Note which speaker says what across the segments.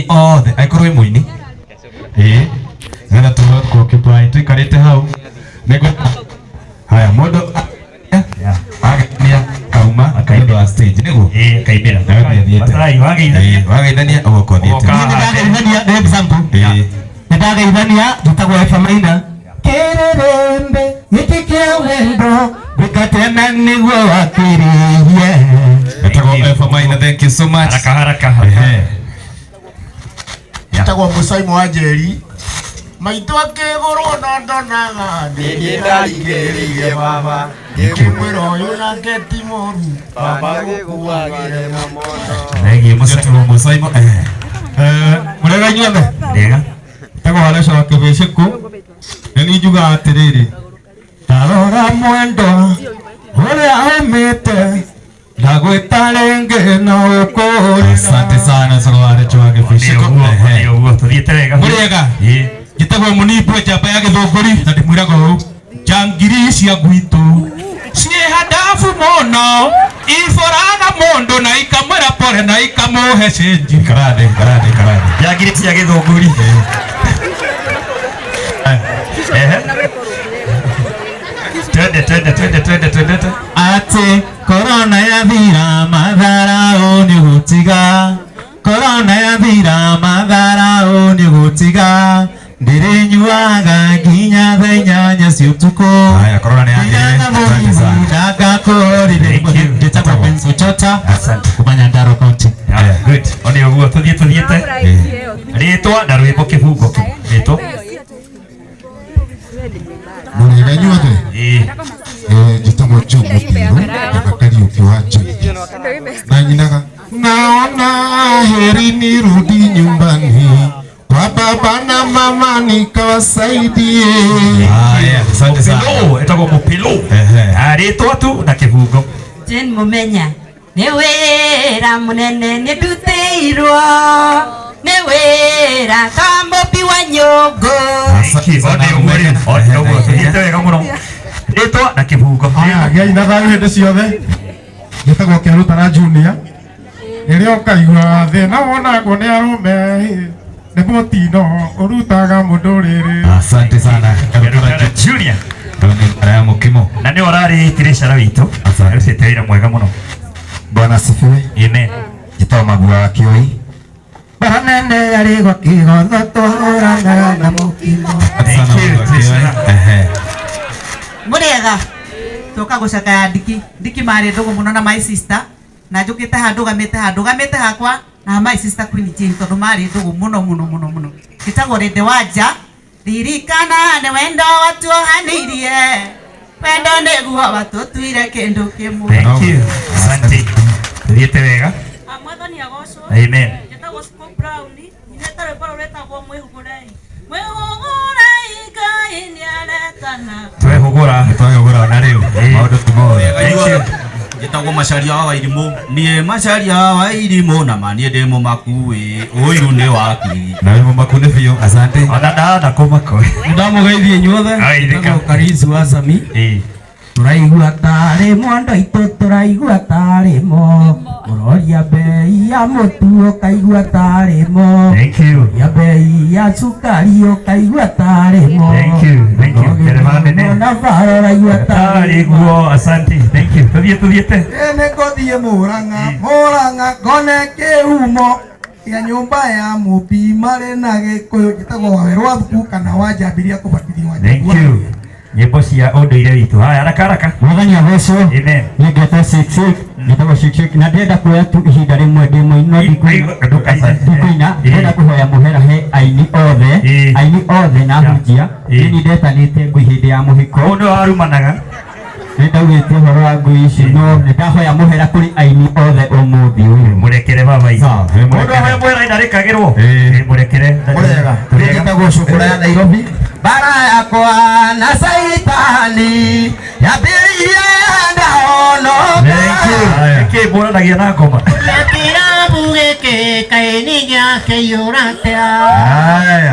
Speaker 1: othe aikorwo muini ngana tuko kitwai tuikarite hau nego haya modo agania kauma akaindo wa stage nego kaibira matrai wageithania ugoko thiete ndageithania de example ndageithania tutagwo efamaina kererembe nikikia wendo bikatena niguo wakiririe tutagwo efamaina. Thank you so much. Haraka
Speaker 2: tutagwo Musaimo wa Njeri maitũ akĩgũrwo no ndonaga ndĩndarigĩrĩire baba ngĩmwĩra ũyũ nake ti mũru baba gũkuagĩre mamondo
Speaker 1: negi mũcetwo Musaimo
Speaker 2: mũrega inyuothe
Speaker 1: ndega
Speaker 2: tutagwo Alexa wa Kĩbĩcĩku nĩ njuga atĩrĩrĩ tarora mwendo ũrĩa umĩte ndagwĩta rĩngĩ na ũkũrĩra.
Speaker 1: Asante sana Salware chwa Kĩbĩcĩku
Speaker 3: nĩguo tuthiĩte wega
Speaker 1: mũrega gitagwo Mũnibwe njamba ya Gĩthũngũri na ndĩmwĩraga ũũ njangiri cia gwitũ ciĩhandabu mũno iboraga mũndũ na ikamwĩra pore na ikamũhe cenji karade
Speaker 3: njangiri cia Gĩthũngũri twende
Speaker 1: ati corona yathira matharau nĩ gũtiga corona yathira matharau nĩ gũtiga ndĩrĩnyuaga nginya thaa 8 cia ũtukũ. Haya corona nĩ yathira ndagakorire ndĩtagwo Benzo Chota kumanya Ndaro County.
Speaker 3: Good oni ũguo tuthiĩte rĩtwa na rwĩmbo kĩbungo rĩtwa
Speaker 2: mũrega inyuothe njĩtagwo Joe Mũthiru Kariũki wa Njũi na nyinaga naona heri nirudi nyumbani kwa baba na mama nikawasaidie.
Speaker 1: Haya asante sana.
Speaker 3: Etagwo Mũpilo rĩtwa tu na kĩbungo.
Speaker 4: Jane Mũmenya nĩ wĩra mũnene nĩ ndutĩirwo nĩ wĩra ta mũmbi wa nyũngũ.
Speaker 3: Tuthiĩte wega mũno rĩtwa na kĩbungo.
Speaker 2: Ngai na thayũ hĩndĩ ciothe. Gĩtagwo Kĩarũtara Junior rĩrĩa ũkaigua thĩna wonagwo nĩ arũme nĩ mũtino ũrutaga mũndũ rĩrĩ.
Speaker 1: Asante sana
Speaker 3: Kĩarũtara Junior
Speaker 1: ya Mũkimo
Speaker 3: na nĩ ũrarĩ tirĩcara witũ arutĩte wĩra mwega mũno.
Speaker 2: Bwana asifiwe.
Speaker 3: Amen.
Speaker 2: Gĩtagwo Magua wa Kĩoi baranene yarĩ gwa kĩgotho twaranaga na Mũkimo.
Speaker 4: Mũrega toka gũcakaya ndiki marĩ ndũgũ mũno na my sister na njũkĩte handũ gamĩte hakwa na my sister Queen Jane tondũ marĩ ndũgũ mũno. Gĩtagwo Rĩndĩ Wanja ririkana nĩ wendo watuohanirie wendo nĩguo watũtuire kĩndũ kĩmwe.
Speaker 3: Thank you. Asante. Tuthiĩte wega.
Speaker 4: Mwathani agocwo.
Speaker 3: Amen.
Speaker 4: Gĩtagwo Scoop Brown nyineta rwĩmbo rwĩtagwo mwĩhũgũrei Ngai nĩaretana
Speaker 1: twehũgũra na rĩu maũndũ ti moru.
Speaker 5: Gĩtagwo Macharia wa Irimũ niĩ Macharia wa Irimũ na manie ndĩ mũmaku ũyũ nĩ waki
Speaker 1: na wĩ mũmaku nĩ biũ. Asante
Speaker 3: ona ndana kũmako
Speaker 6: ndamugeithie inyuothe ndagwo Karizu wa Zami turaigua tarĩ mondo itũ turaigua tarĩ mo ũroria bei ya mũtu ũkaigua tarĩ mo ya bei ya cukari ũkaigua tarĩ mo na baro ũraigua tarĩ
Speaker 3: mo. Asante. Thank you. Tuthiĩte
Speaker 6: nĩ ngũthiĩ Mũrang'a ngone kĩhumo ya nyũmba ya mũmbi marĩ na Gĩkũyũ gĩtagwo Wawerũ wa Thuku kana wanjambiria kũbatithio wa
Speaker 3: Nyũmba. Nyĩmbo cia ũndũire witũ. Haya haraka
Speaker 6: Mwathani agocwo.
Speaker 3: Amen.
Speaker 6: Nĩngeta ngĩtagwo Shik na ndĩrenda kuoya tu ihinda rĩmwe ndĩ mũino ndikuina ndĩrenda kũhoya mũhera he aini othe na hunjia nĩ ndetanĩte ngui hĩndĩ ya mũhiko.
Speaker 3: Ũndũ warumanaga
Speaker 6: nĩndaugĩte ũhoro wa ngui ici no nĩndahoya mũhera kũrĩ aini othe ũmũthĩ ũyũ.
Speaker 3: Mũrekere baba ici mũndũ we mwera ndarĩkagĩrwo mũrekere.
Speaker 6: Nĩngĩtagwo Cukura ya Nairobi bara yakwa na Saitani yambĩrĩirie ndahonoka.
Speaker 3: Nĩkĩ mũranagia na ngoma
Speaker 4: kĩrabu gĩkĩ kaĩni gĩake yũratea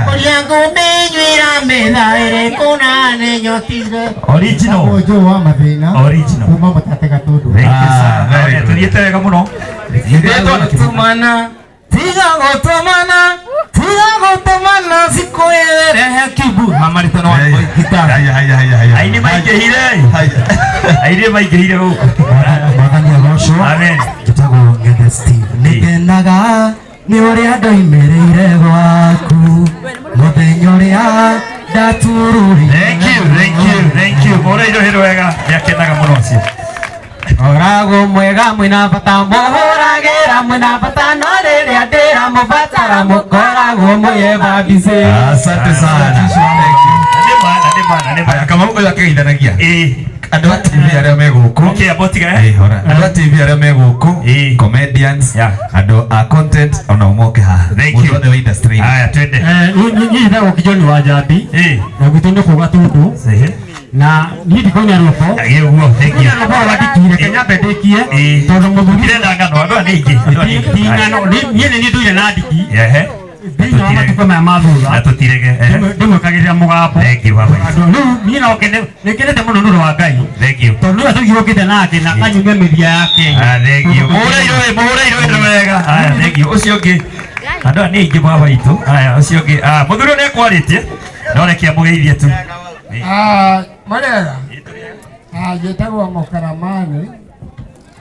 Speaker 4: kũrĩa ngũmĩnyuĩra mĩthaĩrĩ kũna nĩ nyotire.
Speaker 3: Original
Speaker 6: Joe wa Mathĩna kuma Mũtate Gatũndũ.
Speaker 3: Tuthiĩte wega mũno.
Speaker 6: Tiga gũtũmana
Speaker 1: Marito no gitara. Haya.
Speaker 3: Aini maingehire. Aini maingehire huko.
Speaker 2: Mwathani agocwo.
Speaker 3: Amen.
Speaker 6: Njĩtagwo Ng'ethe Steve. Nĩngenaga nĩ ũrĩa ndoimĩrĩire gwaku mũthenya ũrĩa ndaturũrire.
Speaker 3: Thank you. Mũrairũhĩrwo wega nĩakenaga mũno ũcio.
Speaker 6: Oragwo mwega mwĩna bata mũhũragĩra mwĩna bata no rĩrĩa ndĩramũbatara mũkoragwo mũyeba mbice.
Speaker 1: Asante sana.
Speaker 3: Nĩma.
Speaker 1: Kama mũndũ akĩgeithanagia. Andũ a TV arĩa me gũkũ.
Speaker 3: Okay, abotiga.
Speaker 1: Hora. Andũ a TV arĩa me gũkũ. Comedians. Andũ a content ona ũmoke haha.
Speaker 3: Thank you.
Speaker 1: Mũndũ wa industry.
Speaker 3: Haya, twende.
Speaker 6: Niĩ ndagwo Kijoni wa Njambi. Na gwitũ nĩ kũga Tundu. Na niĩ ndikonya rũbo.
Speaker 3: Agĩguo. Thank you.
Speaker 6: Rũbo wadikire Kenya bendekie. Tondũ mũthuri
Speaker 3: ndĩrenda ngano andũ anĩ ingĩ.
Speaker 6: Tingano niĩ nĩ ndũire na ndiki. Thĩinĩ wa matukũ maya ma thutha.
Speaker 3: Na tũtirege.
Speaker 6: Ndĩmwĩkagĩrĩra mũgambo.
Speaker 3: Thank you baba.
Speaker 6: Rĩu niĩ no nĩkenete mũno nĩ ũndũ wa Ngai.
Speaker 3: Thank you.
Speaker 6: Tondũ nĩwe tũgiũkĩte nake na kanyume mĩthia ya Kenya.
Speaker 3: Thank you. Mũhũrĩirwo wega. Haya, thank you. Ũcio ũngĩ andũ anĩ ingĩ baba itũ. Haya, ũcio ũngĩ. Mũthuri ũrĩa ekwarĩtie no reke amũgeithie tu.
Speaker 2: Marega. Njĩtagwo Mũkaramani.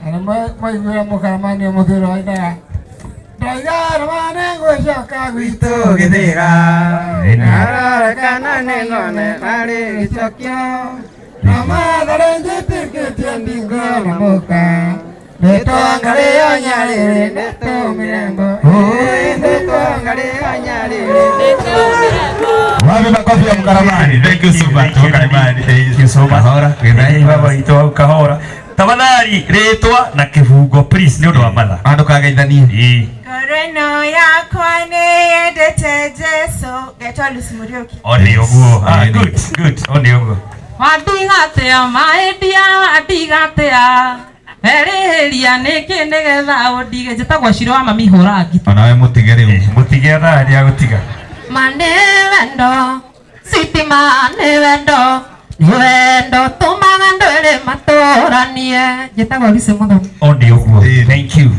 Speaker 2: Na mwaiguĩra Mũkaramani mũthuri wa ithaa. Ndoigarũmane ngũcoka gwitũ Gĩthĩga. Nararekana nĩ ngone narĩ gĩcokio. Namatharĩ njĩtĩkĩtie ndingona mũka. Nĩtwangarĩo nyarĩrĩ nĩtũmĩrembo. Nĩtwangarĩo nyarĩrĩ nĩtũmĩrembo.
Speaker 1: Wapi makofi ya Mũkaramani. Thank you so much. Mũkaramani. Thank you so much. Kahora.
Speaker 3: Gĩthai baba itũ kahora. Tafadhali rĩtwa na kĩbungo please nĩ ũndũ wa matha.
Speaker 1: Andũ kageithanie.
Speaker 7: Ngoro yakwa nĩyendete Jesũ. Ngetwo Lucy Muriuki.
Speaker 3: Oni ũguo. Good. Oni ũguo.
Speaker 8: Wandigatea maendia wandigatea. Erĩhĩria nĩkĩ nĩgetha ũndige. Njĩtagwo Shiro wa mami Hũrangi.
Speaker 1: Onawe mũtige rĩu.
Speaker 3: Mũtige thaa ya gũtiga.
Speaker 8: Mane wendo. Sitima nĩ wendo. Nĩ wendo tũmaga ndwĩrĩ matũranie. Njĩtagwo Lucy Muriuki.
Speaker 3: Oni ũguo. Thank you.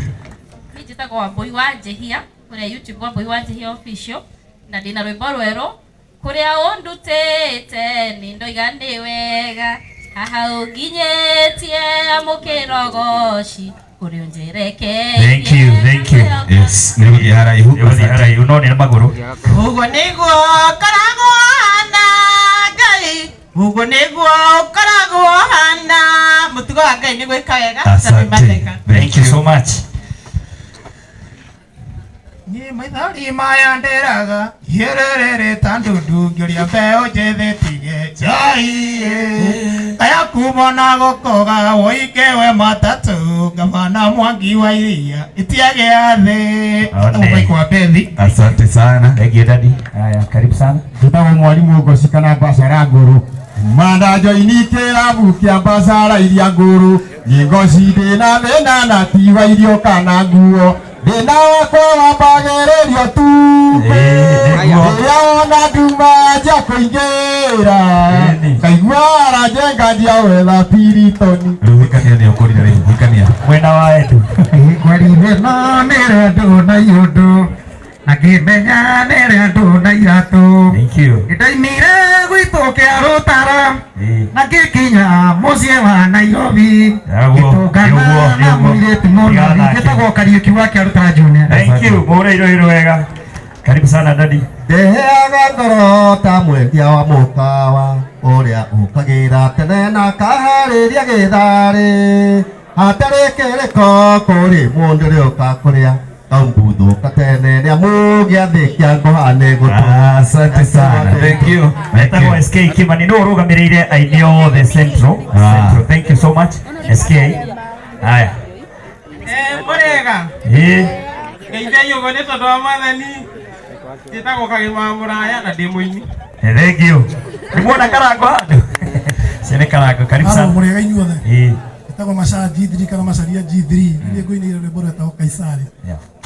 Speaker 9: Njĩtagwo Wambui wa Njĩhia kũrĩa YouTube Wambui wa Njĩhia official na ndĩna rwĩmbo rwerũ kũrĩa ũndutĩte nĩ ndoiga nĩ wega haha ũnginyĩtie amũkĩra ũgoci kũrĩ ũnjerekeire.
Speaker 3: Thank you.
Speaker 1: Yes. Nĩ gũthiĩ haraihu.
Speaker 3: No nĩ magũrũ.
Speaker 4: Ũguo nĩguo ũkoragwo hana Ngai. Ũguo nĩguo ũkoragwo hana. Mũtugo wa Ngai nĩ gwĩka wega.
Speaker 1: Asante.
Speaker 3: Thank you so much.
Speaker 2: Ni maithori maya ndĩraga hiũrĩrĩrĩ ta ndundu ngĩũria mbeũ njĩthĩ tige njohi aya kuma na gũkũga woike we matatũ gavana Mwangi wa Iria itiagĩa thĩ kwa bethi.
Speaker 1: Asante sana.
Speaker 3: Thank you daddy. Haya, karibu sana.
Speaker 2: Njĩtagwo Mwarimũ Ngoci kana Mbacara Ngũrũ. Mandajo-inĩ kĩrabu kĩa Mbacara iria ngũrũ nĩ Ngoci ndĩna thĩna na tiwa irio kana nguo. Ndĩna wakwa wambagĩrĩrio tu rĩrĩa ona nduma nja kũingĩra ngaigua aranjenga ndiawetha piritoni.
Speaker 1: Rĩu hikania nĩ ũkũrire rĩu hikania.
Speaker 3: Mwena wa Edu.
Speaker 2: Ngwarire no nĩ rendo na iũndũ na ngĩmenya nĩ rendo na iratũ.
Speaker 3: Thank you.
Speaker 2: Ndaimire gwitũ kĩa Rũtara na ngĩkinya mũciĩ wa Nairobi ngĩtũngana na mũirĩtu mũno njĩtagwo Kariũki wa Kĩarũtara Junior.
Speaker 3: Thank you. Mũrairũhĩrwo wega. Karibu sana daddy.
Speaker 6: Ndeheaga ngoro ta mwendia wa mũkawa ũrĩa ũkagĩra tene na kaharĩria gĩtharĩ hatarĩ kĩrĩko kũrĩ mũndũ ũrĩa ũka kũrĩa kaumbuthũka tene nĩ amũgĩa thĩ kĩa ngũhane gũtũ.
Speaker 1: Asante sana. Thank you.
Speaker 3: Metagwo SK Kimani nĩ ũrũgamĩrĩire aini othe Central. Thank you so much SK. Haya.
Speaker 2: Mũrega. Ngeithia ũguo nĩ tondũ wa Mwathani. Njĩtagwo Kagima wa Mũraya na ndĩ mũini.
Speaker 3: Thank you. Nĩmuona Karango handũ? Ciene Karango, karibu sana.
Speaker 2: Mũrega inyuothe. Njĩtagwo Macharia G3 kana Macharia G3. Nĩ ngũinĩire rwĩmbo rwĩtagwo Kaisari.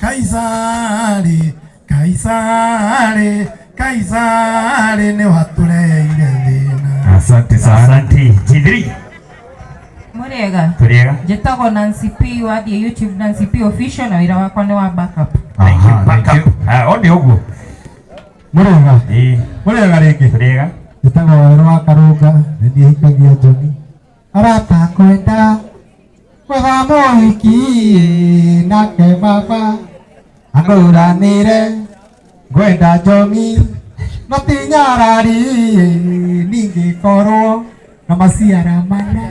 Speaker 2: Kaisari, Kaisari, Kaisari nĩ watũreire thĩna.
Speaker 1: Asante sana.
Speaker 3: Asante. G3.
Speaker 8: Mũrega.
Speaker 3: Tũrĩega.
Speaker 8: Njĩtagwo Nancy P wathiĩ YouTube Nancy P official na wĩra wakwa nĩ wa backup.
Speaker 3: Thank you. Backup. Oni ũguo.
Speaker 2: Mũrega. Mũrega rĩngĩ.
Speaker 3: Tũrĩega.
Speaker 6: Gĩtagwo Karũnga nĩ hikagia Joni arata kwenda gwetha mũhiki nake baba agũranĩre ngwenda Joni no ti nyarari ningĩkorwo na maciara mana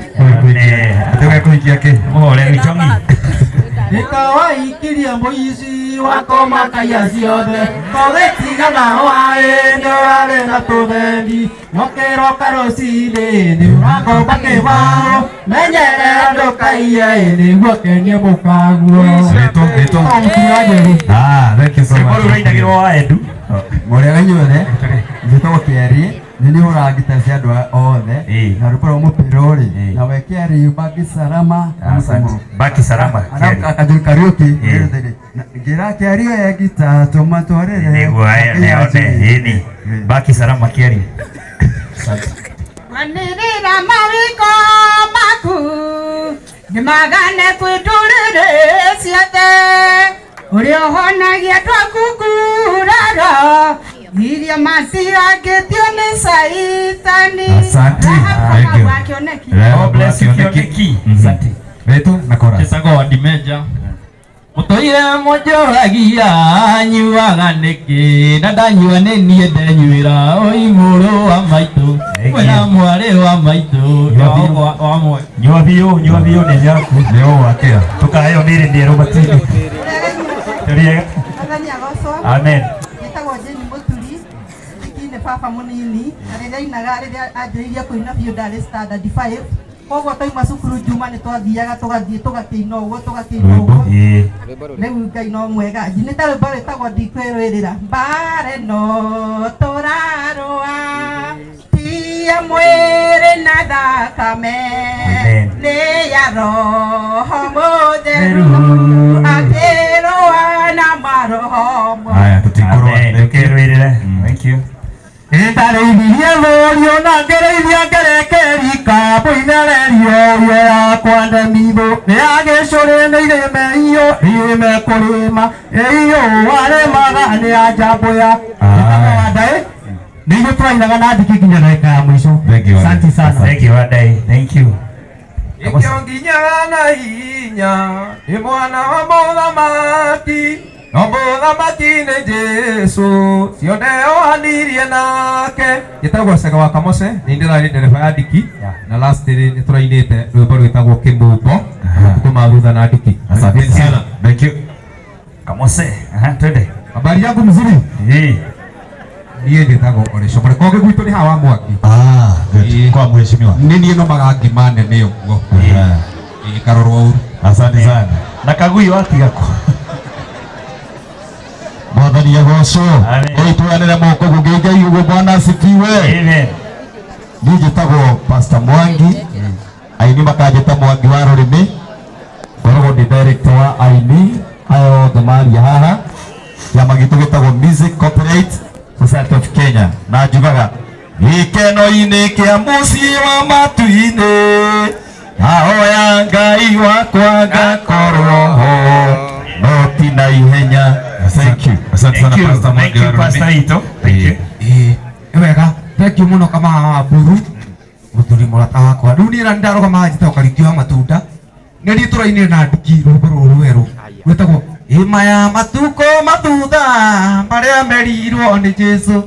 Speaker 3: Ataka kuikia ke muhore Joni
Speaker 6: Nikawaikiria mũici wakoma kaya ciothe tũgĩtigana hwaĩ nĩũrarĩ na tũthendi nokĩroka rũcinĩ nĩũrakomba kĩbao menyerera ndũkaiye nĩguo kenie mũkaguo
Speaker 3: thank you so much ũrainagĩrwo wa Edu
Speaker 6: mũrĩega inyuothe njĩtagwo Kĩarĩ nini uragita cia andũ othe na rũparo mũpĩro-rĩ na we Kĩarĩ baki salama
Speaker 3: baki salama
Speaker 6: akajũri karaoke ngira Kĩarĩ oya gita tũmatwarĩre
Speaker 3: nĩguo ene baki salama Kĩarĩ
Speaker 4: manirira mawiko maku nimagane kwĩtũrĩre ciothe ũrĩa ũhonagia twakukurara iria masiragĩtio nĩ caitani.
Speaker 1: Asante. Thank you.
Speaker 3: God bless you Kĩoneki. Asante.
Speaker 1: Beto na kora.
Speaker 6: Kĩsagwo Dimeja mũtũire mũnjũragia nyuaga nĩkĩ na ndanyua nĩ niĩ ndenyuĩra igũrũ wa maitũ wena mwarĩ wa maitũ
Speaker 3: nyua biũ nĩ yaku
Speaker 1: nĩ ũwakĩra
Speaker 3: tũkaheo nĩrĩ nĩerũ matini tũriega amen
Speaker 4: Nĩtagwo Jeni Mũturi nĩ baba mũnini na rĩrĩa ainaga rĩrĩa anjĩrĩirie kũina biũ ndarĩ standard 5 koguo twauma cukuru Juma nĩ twathiaga tũgakĩina ũguo rĩu Ngai no mwega nĩ ta rwĩmbo rwĩtagwo ndikwĩrũĩrĩra mbara ĩno tũrarũa tia mwĩrĩ na thakame nĩ ya Roho Mũtheru akĩrũa na maroho
Speaker 1: haya
Speaker 3: tũtikĩrũĩrĩre thank you
Speaker 6: Nĩndarĩithirie thũrio na ngĩrĩithia ngerekerika mũinererio ũrĩa yakwa ndemitho nĩagĩcũrĩnĩire meio rĩme kũrĩma ĩyo arĩmaga nĩ anjambũya Wandai nĩguo twainaga na ndiki nginya ndagĩka ya mũico. Asante sana.
Speaker 3: Thank you Wandai. Thank you.
Speaker 6: Ikĩonginyaga na hinya nĩ mwana wa mũthamaki mũthamaki nĩ Jesũ ciothe ohanirie nake. Gĩtagwo Cega wa Kamose nĩ ndĩrarĩ ndereba ya ndiki na last nĩ tũrainĩte rwĩmbo rwĩtagwo Kĩmũmbo tukuma thutha na ndiki.
Speaker 1: Asante sana. Thank you.
Speaker 3: Kamose twende.
Speaker 6: Habari yangu mzuri? Niĩ njĩtagwo Oreco Mũreko gwitũ nĩ hawa Mwaki.
Speaker 1: Good. Kwa mheshimiwa.
Speaker 6: Nĩ niĩ nomaga ngima nene ũguo ĩgĩkarorwo ũru.
Speaker 1: Asante sana.
Speaker 3: Na Kagui watiga kũ
Speaker 1: Mwathani agocwo ũitwanĩre moko gũgĩngai ũguo Bwana asifiwe.
Speaker 3: Amen.
Speaker 1: Niĩ njĩtagwo Pastor Mwangi aini makanjĩta Mwangi wa rũrĩmĩ ngoragwo ndĩ director wa aini aya othe maria haha kĩama gitũ gĩtagwo Music Corporate Society of Kenya na njugaga gĩkeno-inĩ kĩa mũciĩ wa matu-inĩ ahoya Ngai wakwa ngakorwo ho no ti na ihenya. Thank you. Asante sana Pastor Mwangi wa
Speaker 3: Pastor. Thank you.
Speaker 6: Wega thank you mũno kama Mburu mũthuri mũrata wakwa rĩu niĩ ndarũgama njĩta ũkarikio wa matunda nĩ niĩ tũrainire na ndiki rwĩmbo rũrũ rwerũ rwĩtagwo ĩma ya matukũ mathutha marĩa merirwo nĩ Jesũ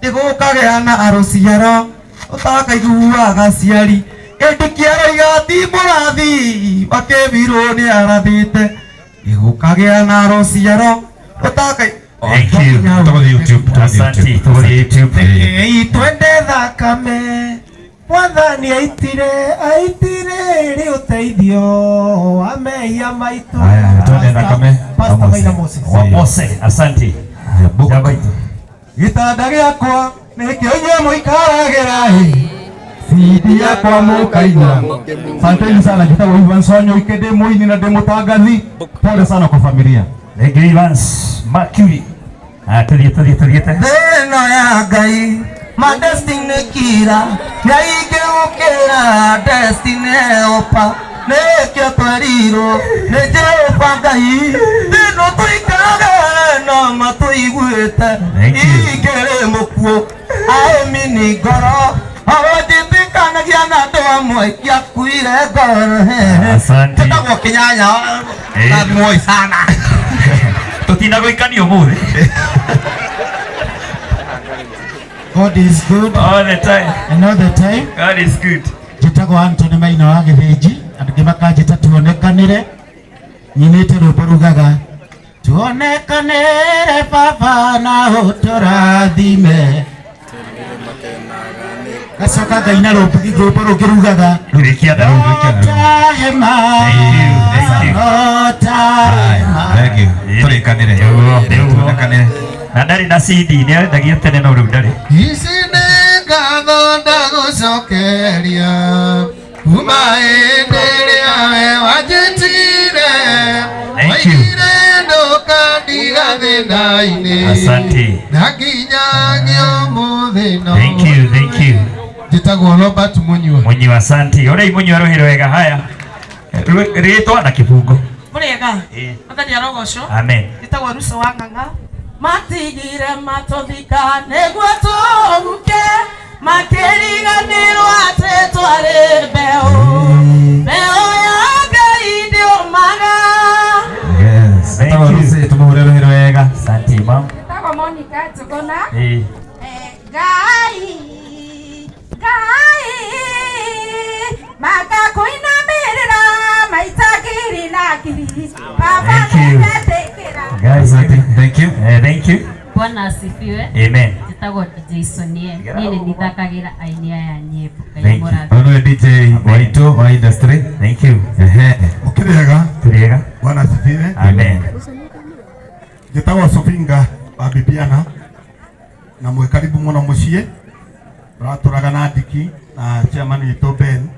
Speaker 6: nĩgũkagĩa na arũciaro ũtakaiguaga aciari ĩndiki aroiga ti mũrathi makĩbirwo nĩ arathĩte nĩgũkagĩa na arũciaro ũtakaiguaga.
Speaker 3: Thank you.
Speaker 1: Tugothe YouTube.
Speaker 3: Asante. Tugothe YouTube.
Speaker 6: Twende thakame Mwathani aitire rĩ ũteithio wa mehia maitũ.
Speaker 1: Haya twende thakame.
Speaker 6: Pastor Maina Moses.
Speaker 3: Mose. Asante. Jabaito.
Speaker 6: Gĩtanda gĩakwa nĩkĩo inyuĩ mũikaragĩra cidi yakwa mũkaina. Asanteni sana. Njĩtagwo Ivan Sonyo ikĩndĩ mũini na ndĩ mũtangathi. Pole sana kwa familia.
Speaker 3: Thank you Evans Mercury. Tũthiĩte.
Speaker 6: Thĩno ya Ngai ma destiny kira nyaige gũkĩra destiny opa nĩkĩo twerirwo nĩ Jehova Ngai thĩno tũikaraga no matũiguĩte igĩrĩ mũkuũ aemini ngoro awajindikanagia na andũ amwe yakuire ngoro
Speaker 3: Asante.
Speaker 6: tũtagwo kĩnyanya nathimoi sana
Speaker 3: Tutina gũikanio mũthĩ.
Speaker 2: God is good
Speaker 3: All the time.
Speaker 2: and all the time.
Speaker 3: God is good.
Speaker 2: Njĩtagwo Anthony Maina wa Gĩthĩnji, andũ angĩ makanjĩta tuonekanĩre. Nyinĩte rwĩmbo rugaga tuonekanĩre baba na ũtũrathime. Gacoka ngaina rwĩmbo rũngĩ rugaga
Speaker 3: Rĩkia na rũu, rĩkia na rũu.
Speaker 2: otahema otahema.
Speaker 1: Thank you. Tũrĩkanĩre. Tũrĩkanĩre.
Speaker 3: Na ndarĩ na CD nĩ arendagia tene no rĩu ndarĩ.
Speaker 2: Ici nĩ ngatho ndagũcokeria kuma hĩndĩ ĩrĩa we wanjĩtire
Speaker 3: Thank you.
Speaker 2: waigire ndũkandiga thĩna-inĩ
Speaker 3: Asante.
Speaker 2: na nginyagĩa ũmũthĩ no.
Speaker 3: Thank you, thank you.
Speaker 2: Njĩtagwo Robert Munyua.
Speaker 3: Munyua, asante. Ũrĩa Munyua rũhĩ rwega. Haya. Rĩtwa na kĩbungo.
Speaker 4: Mũrĩega. Athani arogoco.
Speaker 3: Amen.
Speaker 4: Njĩtagwo Ruso wa Ng'ang'a. Matigire matũthika nĩguo tũhuke makĩriganĩrwo atĩ twarĩ mbeũ mbeũ ya Ngai ndĩũmaga.
Speaker 3: Yes, thank you.
Speaker 1: Tũmũhũre rũhĩ rwega.
Speaker 3: Asante mam.
Speaker 8: Ndagwo Monica Njũgũna.
Speaker 7: Ngai makakwĩnamĩrĩra maita ngiri na ngiri baba
Speaker 3: Thank you.
Speaker 7: nĩndatĩkĩra.
Speaker 3: Guys,
Speaker 1: Thank you.
Speaker 3: Thank you.
Speaker 9: Bwana asifiwe.
Speaker 3: Amen.
Speaker 9: Njĩtagwo DJ Sonie. Niĩ nĩ nithakagĩra aini aya nyĩmbo. Ngai
Speaker 3: Thank you.
Speaker 9: mũrathime.
Speaker 1: Ono DJ Waitũ wa industry.
Speaker 3: Thank you.
Speaker 2: Mũkĩrĩega.
Speaker 3: Tũrĩega.
Speaker 2: Bwana asifiwe.
Speaker 3: Amen.
Speaker 2: Njĩtagwo Sofinga wa Bibiana na mwĩ karibu mũno mũciĩ. Tũratũraga na Ndiki na chairman witũ Ben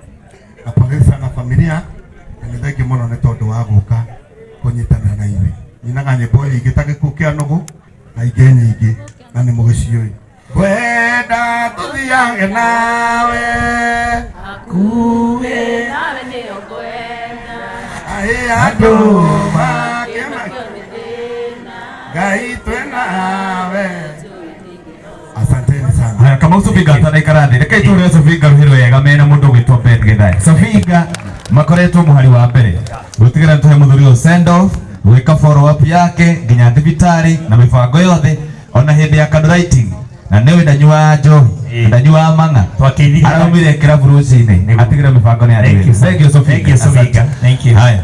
Speaker 2: na pongeza sana familia na nĩ thengi mũno nĩ tondũ wa gũka kũnyitanĩra na ithuĩ. Nyinaga nyĩmbo nyingĩ ta gĩkuũ kĩa nũgũ na ingĩ nyingĩ na nĩ mũgĩciũĩ. Kwenda tũthiage nawe akuwe
Speaker 9: Nawe nĩyo ngwenda.
Speaker 2: andũ makĩmakia Ngai twĩnawe. Asanteni sana.
Speaker 1: Haya, kama Sofinga atanaikara thĩ, reke itũre Sofinga rũhĩ rwega mena mũndũ ũgwĩtwo Ben Gĩthai. Sofinga makoretwo mũhari wa mbere gũtigĩrĩra tũhe mũthuri ũyũ send off, gwĩka follow up yake nginya thibitarĩ na mĩbango yothe ona hĩndĩ ya candlelighting na nĩwe ndanyuaga njohi ndanyuaga mang'a araumire kĩrabu rũcinĩ atigĩrĩra mĩbango nĩ yathirĩte. Thank you Sofinga.
Speaker 3: Thank you.
Speaker 1: Haya.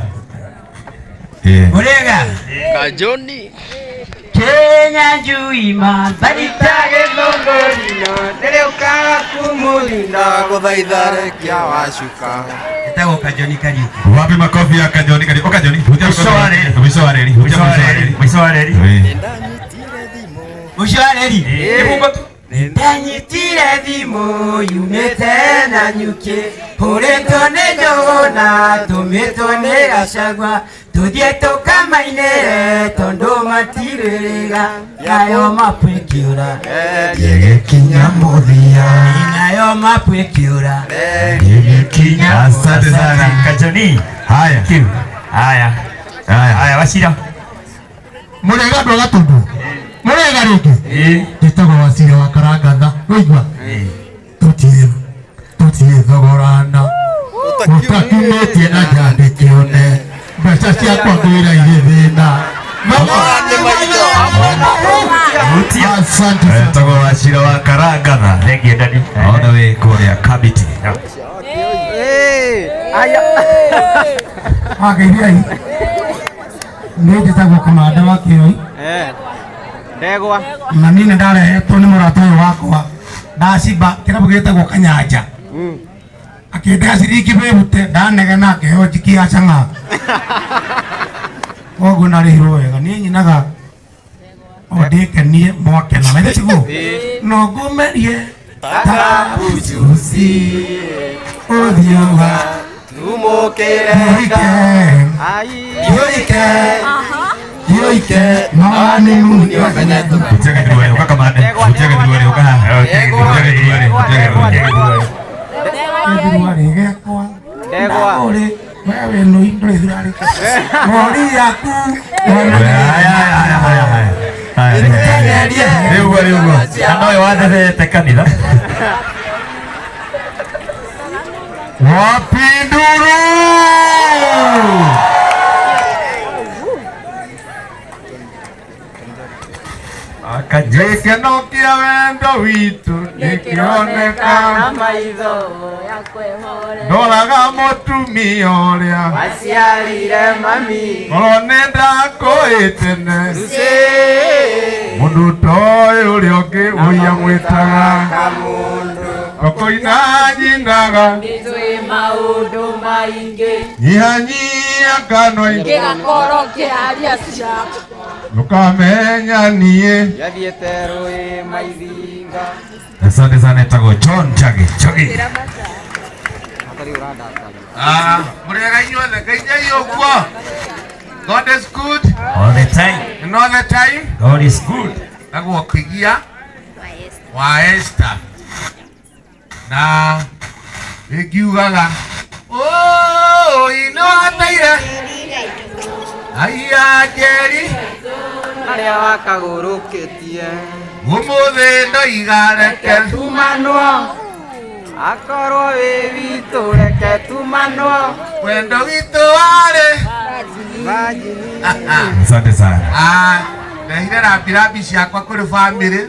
Speaker 6: Mũrĩega.
Speaker 10: Kajoni.
Speaker 6: Kenya njui mandharitage thongorino nĩrĩũkaga kũmũrinda
Speaker 10: Gũthaitha rekia wacuka.
Speaker 6: Njĩtagwo Kajoni Kariuki.
Speaker 1: Wapi makofi ya Kajoni Kariuki? O Kajoni,
Speaker 3: Mwisho wa reli.
Speaker 1: mwisho wa reli.
Speaker 3: Mwisho wa reli.
Speaker 6: Mũico wa reri.
Speaker 3: Kĩbungo tu.
Speaker 6: Ndanyitire thimũ yumĩte na nyuki hũrĩtwo nĩ njũgũ na tũmĩtwo nĩ Gachagua tũthiĩ tũkamainĩre tondũ matirĩrĩga nayo mapu ĩkĩũra
Speaker 1: Gĩgĩkinya mũthia.
Speaker 6: nayo mapu ĩkĩũra
Speaker 3: Gĩgĩkinya.
Speaker 1: Asante sana.
Speaker 3: Kajoni.
Speaker 1: Haya.
Speaker 3: Thank you. Haya. Haya, Wachira.
Speaker 2: Mũrĩega andũ a Gatundu. Mũrĩega rĩngĩ. Njĩtagwo Wachira wa Karangatha. Ũigua? Tũtirĩ thogorana. Ũtakumĩtie na njandĩkĩone. Mbeca ciakwa ngwĩra irĩ thĩna. Asante sana.
Speaker 1: Tagwo Wachira wa Karangatha.
Speaker 3: Thank you, Daddy.
Speaker 1: All the way kũrĩa Kabiti.
Speaker 2: Wageithia nĩ njĩtagwo Kamanda wa Kĩoi.
Speaker 10: Ndegwa.
Speaker 2: Na niĩ nĩ ndarehetwo nĩ mũrata ũyũ wakwa ndacimba kĩrabu gĩtagwo Kanyanja akĩndega ciringi bĩbute ndanegena akĩheo njiki ya Chang'aa koguo narĩhirwo wega niĩ nyinaga o ndĩkenie mwakena na tiguo no ngũmerie tabucuci ũthiũga
Speaker 10: Tumũkĩre.
Speaker 2: yoike mawani muni wakanyato
Speaker 1: Utega kiduare uka kamande. Utega kiduare uka ha. Utega kiduare.
Speaker 2: kiduare gĩakwa ndagũrĩ wewe no indore thirari mori yaku
Speaker 1: Haya. Rĩu
Speaker 3: Ano yo ade te kanitha.
Speaker 1: Wapinduru. Gĩkeno kĩa wendo witũ nĩkĩoneka ndoraga mũtumia ũrĩa
Speaker 10: waciarire mami
Speaker 1: korwo nĩndakũĩ tene mũndũ ta ũyũ ũrĩa ũngĩ ũia mwĩtaga thoko-inĩ nyinaga
Speaker 10: maũndũ maingĩ
Speaker 1: nyihanyihia kanua-inĩ
Speaker 10: gĩgakorwo kĩaria cia
Speaker 1: ndũkamenya niĩ
Speaker 10: yathiĩte rũĩ maithinga.
Speaker 1: Asante sana itago John Chage. Murega inyuothe Ngai ũguo. God is good
Speaker 3: All the time.
Speaker 1: and all the time.
Speaker 3: God is good.
Speaker 1: Nagwo kĩgia wa Esther. Na ĩkiugaga ino ateire aiya Njeri
Speaker 10: arĩa wakagũrũkĩtie
Speaker 1: ũmũthĩ ndoiga reke
Speaker 10: tumanwo akorwo wĩ witũ reke tumanwo
Speaker 1: wendo witũ warĩ. Asante sana. Ndehire rambirambi ciakwa kũrĩ bamĩrĩ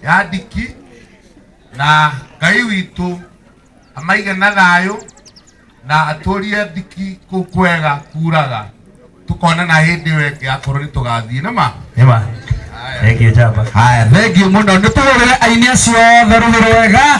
Speaker 1: ya Ndiki na Ngai witũ amaige na thayũ na atũrie Ndiki kũu kwega kuraga tukonana hĩndĩ ĩyo ĩngĩ akorwo nĩ tũgathiĩ nĩma.
Speaker 3: Thank you Jamba.
Speaker 1: Haya, thank you mũno. Nĩ tũrũrĩre aini acio othe rũgĩrĩ wega.